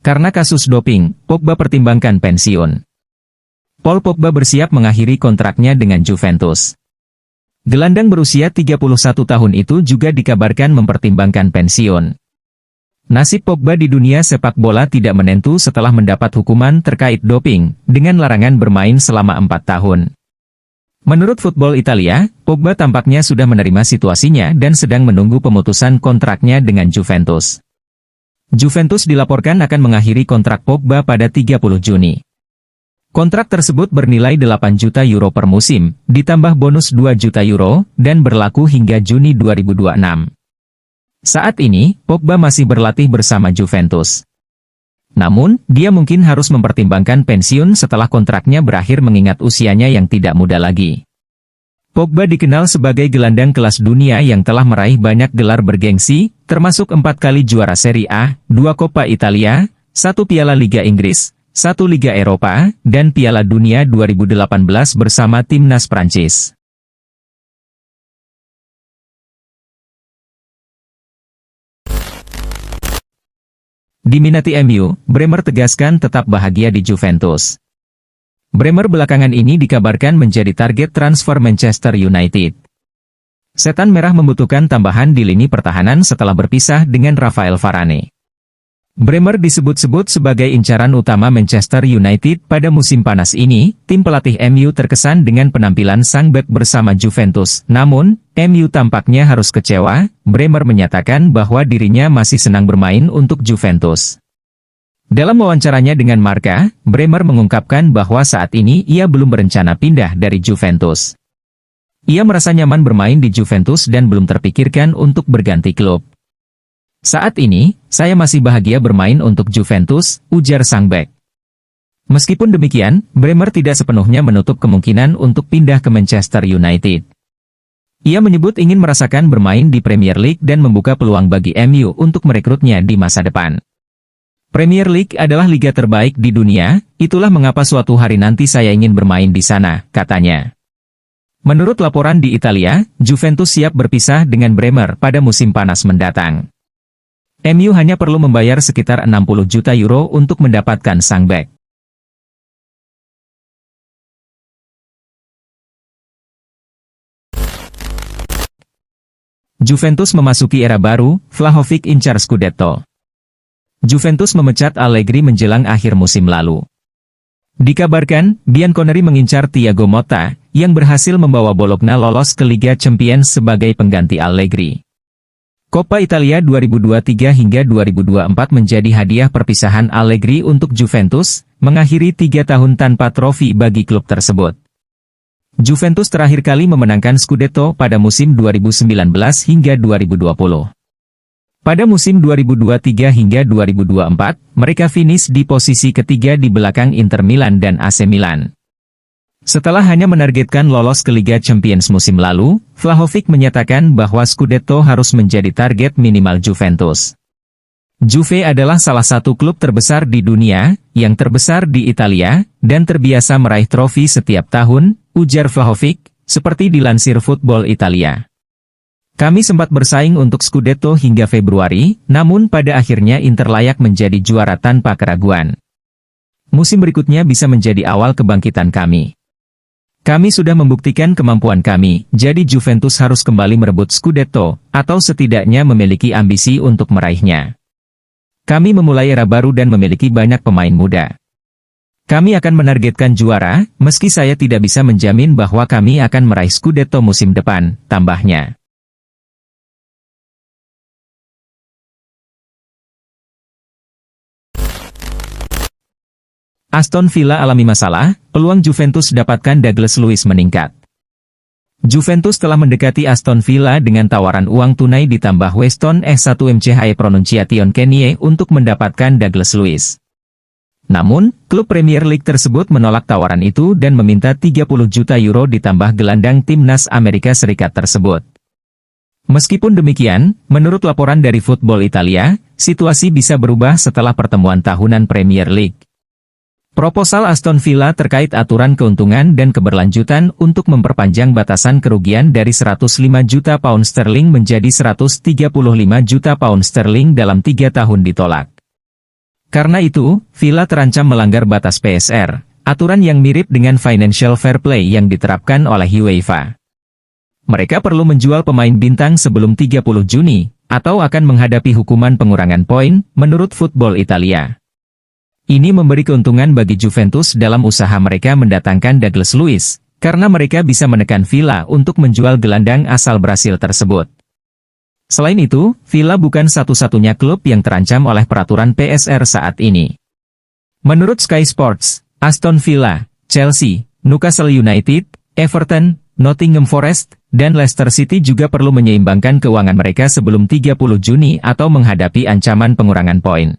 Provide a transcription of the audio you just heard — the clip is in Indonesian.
Karena kasus doping, Pogba pertimbangkan pensiun. Paul Pogba bersiap mengakhiri kontraknya dengan Juventus. Gelandang berusia 31 tahun itu juga dikabarkan mempertimbangkan pensiun. Nasib Pogba di dunia sepak bola tidak menentu setelah mendapat hukuman terkait doping, dengan larangan bermain selama 4 tahun. Menurut Football Italia, Pogba tampaknya sudah menerima situasinya dan sedang menunggu pemutusan kontraknya dengan Juventus. Juventus dilaporkan akan mengakhiri kontrak Pogba pada 30 Juni. Kontrak tersebut bernilai 8 juta euro per musim, ditambah bonus 2 juta euro, dan berlaku hingga Juni 2026. Saat ini, Pogba masih berlatih bersama Juventus. Namun, dia mungkin harus mempertimbangkan pensiun setelah kontraknya berakhir mengingat usianya yang tidak muda lagi. Pogba dikenal sebagai gelandang kelas dunia yang telah meraih banyak gelar bergengsi, termasuk 4 kali juara Serie A, 2 Coppa Italia, 1 Piala Liga Inggris, 1 Liga Eropa, dan Piala Dunia 2018 bersama timnas Prancis. Diminati MU, Bremer tegaskan tetap bahagia di Juventus. Bremer belakangan ini dikabarkan menjadi target transfer Manchester United. Setan Merah membutuhkan tambahan di lini pertahanan setelah berpisah dengan Rafael Varane. Bremer disebut-sebut sebagai incaran utama Manchester United pada musim panas ini. Tim pelatih MU terkesan dengan penampilan sang bek bersama Juventus. Namun, MU tampaknya harus kecewa. Bremer menyatakan bahwa dirinya masih senang bermain untuk Juventus. Dalam wawancaranya dengan Marca, Bremer mengungkapkan bahwa saat ini ia belum berencana pindah dari Juventus. Ia merasa nyaman bermain di Juventus dan belum terpikirkan untuk berganti klub. Saat ini, saya masih bahagia bermain untuk Juventus, ujar sang bek. Meskipun demikian, Bremer tidak sepenuhnya menutup kemungkinan untuk pindah ke Manchester United. Ia menyebut ingin merasakan bermain di Premier League dan membuka peluang bagi MU untuk merekrutnya di masa depan. Premier League adalah liga terbaik di dunia, itulah mengapa suatu hari nanti saya ingin bermain di sana, katanya. Menurut laporan di Italia, Juventus siap berpisah dengan Bremer pada musim panas mendatang. MU hanya perlu membayar sekitar 60 juta euro untuk mendapatkan sang bek. Juventus memasuki era baru, Vlahovic incar Scudetto. Juventus memecat Allegri menjelang akhir musim lalu. Dikabarkan, Bianconeri mengincar Thiago Motta, yang berhasil membawa Bologna lolos ke Liga Champions sebagai pengganti Allegri. Coppa Italia 2023 hingga 2024 menjadi hadiah perpisahan Allegri untuk Juventus, mengakhiri 3 tahun tanpa trofi bagi klub tersebut. Juventus terakhir kali memenangkan Scudetto pada musim 2019 hingga 2020. Pada musim 2023 hingga 2024, mereka finish di posisi ketiga di belakang Inter Milan dan AC Milan. Setelah hanya menargetkan lolos ke Liga Champions musim lalu, Vlahovic menyatakan bahwa Scudetto harus menjadi target minimal Juventus. Juve adalah salah satu klub terbesar di dunia, yang terbesar di Italia, dan terbiasa meraih trofi setiap tahun, ujar Vlahovic, seperti dilansir Football Italia. Kami sempat bersaing untuk Scudetto hingga Februari, namun pada akhirnya Inter layak menjadi juara tanpa keraguan. Musim berikutnya bisa menjadi awal kebangkitan kami. Kami sudah membuktikan kemampuan kami, jadi Juventus harus kembali merebut Scudetto, atau setidaknya memiliki ambisi untuk meraihnya. Kami memulai era baru dan memiliki banyak pemain muda. Kami akan menargetkan juara, meski saya tidak bisa menjamin bahwa kami akan meraih Scudetto musim depan, tambahnya. Aston Villa alami masalah, peluang Juventus dapatkan Douglas Luiz meningkat. Juventus telah mendekati Aston Villa dengan tawaran uang tunai ditambah Weston S1 MCHE Pronunciation Kenie untuk mendapatkan Douglas Luiz. Namun, klub Premier League tersebut menolak tawaran itu dan meminta 30 juta euro ditambah gelandang timnas Amerika Serikat tersebut. Meskipun demikian, menurut laporan dari Football Italia, situasi bisa berubah setelah pertemuan tahunan Premier League. Proposal Aston Villa terkait aturan keuntungan dan keberlanjutan untuk memperpanjang batasan kerugian dari 105 juta pound sterling menjadi 135 juta pound sterling dalam 3 tahun ditolak. Karena itu, Villa terancam melanggar batas PSR, aturan yang mirip dengan Financial Fair Play yang diterapkan oleh UEFA. Mereka perlu menjual pemain bintang sebelum 30 Juni, atau akan menghadapi hukuman pengurangan poin, menurut Football Italia. Ini memberi keuntungan bagi Juventus dalam usaha mereka mendatangkan Douglas Luiz, karena mereka bisa menekan Villa untuk menjual gelandang asal Brasil tersebut. Selain itu, Villa bukan satu-satunya klub yang terancam oleh peraturan PSR saat ini. Menurut Sky Sports, Aston Villa, Chelsea, Newcastle United, Everton, Nottingham Forest, dan Leicester City juga perlu menyeimbangkan keuangan mereka sebelum 30 Juni atau menghadapi ancaman pengurangan poin.